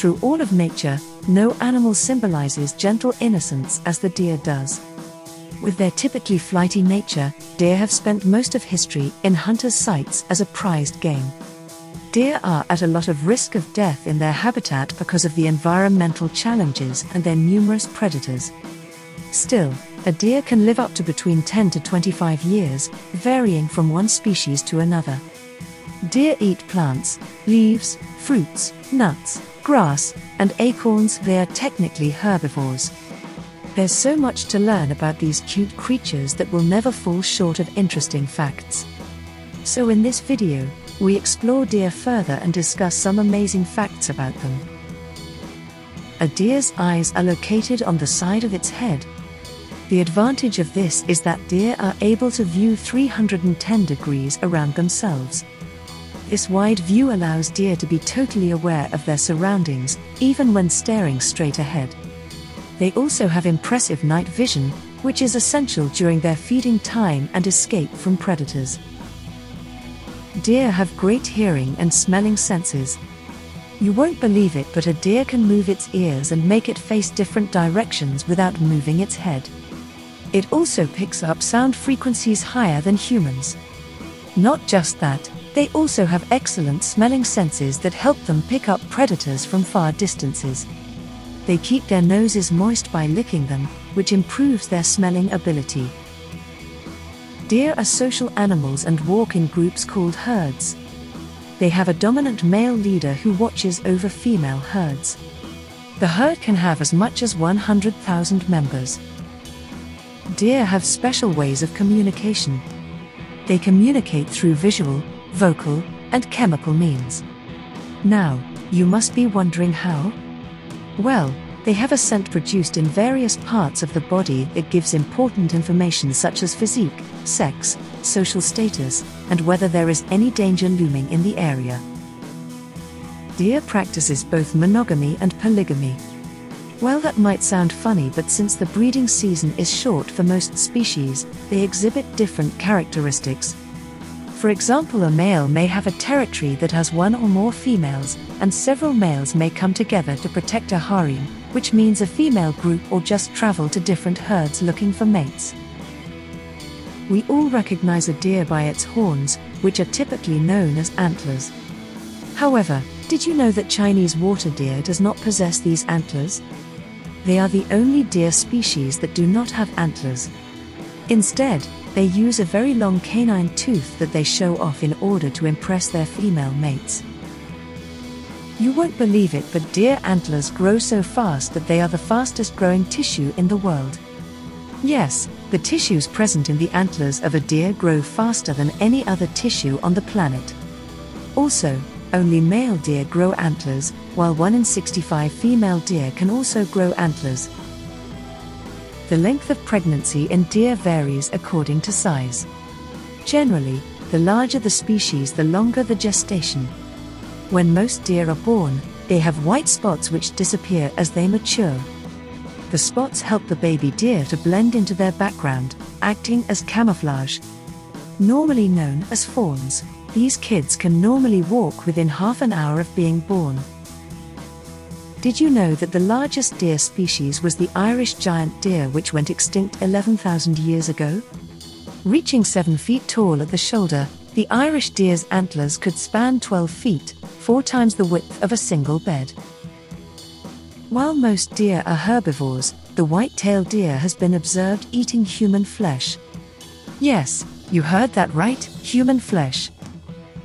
Through all of nature, no animal symbolizes gentle innocence as the deer does. With their typically flighty nature, deer have spent most of history in hunters' sights as a prized game. Deer are at a lot of risk of death in their habitat because of the environmental challenges and their numerous predators. Still, a deer can live up to between 10 to 25 years, varying from one species to another. Deer eat plants, leaves, fruits, nuts, grass, and acorns. They are technically herbivores. There's so much to learn about these cute creatures that will never fall short of interesting facts. So in this video, we explore deer further and discuss some amazing facts about them. A deer's eyes are located on the side of its head. The advantage of this is that deer are able to view 310 degrees around themselves. This wide view allows deer to be totally aware of their surroundings, even when staring straight ahead. They also have impressive night vision, which is essential during their feeding time and escape from predators. Deer have great hearing and smelling senses. You won't believe it, but a deer can move its ears and make it face different directions without moving its head. It also picks up sound frequencies higher than humans. Not just that, they also have excellent smelling senses that help them pick up predators from far distances. They keep their noses moist by licking them, which improves their smelling ability. Deer are social animals and walk in groups called herds. They have a dominant male leader who watches over female herds. The herd can have as much as 100,000 members. Deer have special ways of communication. They communicate through visual, vocal, and chemical means. Now, you must be wondering how? Well, they have a scent produced in various parts of the body that gives important information such as physique, sex, social status, and whether there is any danger looming in the area. Deer practices both monogamy and polygamy. Well, that might sound funny, but since the breeding season is short for most species, they exhibit different characteristics. For example, a male may have a territory that has one or more females, and several males may come together to protect a harem, which means a female group or just travel to different herds looking for mates. We all recognize a deer by its horns, which are typically known as antlers. However, did you know that Chinese water deer does not possess these antlers? They are the only deer species that do not have antlers. Instead, they use a very long canine tooth that they show off in order to impress their female mates. You won't believe it, but deer antlers grow so fast that they are the fastest growing tissue in the world. Yes, the tissues present in the antlers of a deer grow faster than any other tissue on the planet. Also, only male deer grow antlers, while 1 in 65 female deer can also grow antlers. The length of pregnancy in deer varies according to size. Generally, the larger the species, the longer the gestation. When most deer are born, they have white spots which disappear as they mature. The spots help the baby deer to blend into their background, acting as camouflage. Normally known as fawns, these kids can normally walk within half an hour of being born. Did you know that the largest deer species was the Irish giant deer, which went extinct 11,000 years ago? Reaching 7 feet tall at the shoulder, the Irish deer's antlers could span 12 feet, 4 times the width of a single bed. While most deer are herbivores, the white-tailed deer has been observed eating human flesh. Yes, you heard that right, human flesh.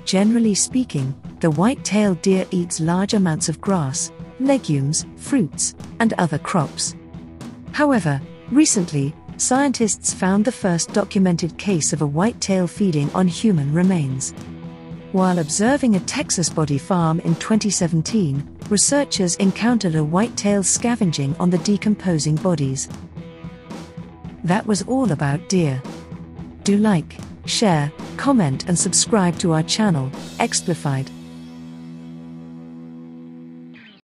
Generally speaking, the white-tailed deer eats large amounts of grass, legumes, fruits, and other crops. However, recently, scientists found the first documented case of a whitetail feeding on human remains. While observing a Texas body farm in 2017, researchers encountered a whitetail scavenging on the decomposing bodies. That was all about deer. Do like, share, comment and subscribe to our channel, Explified.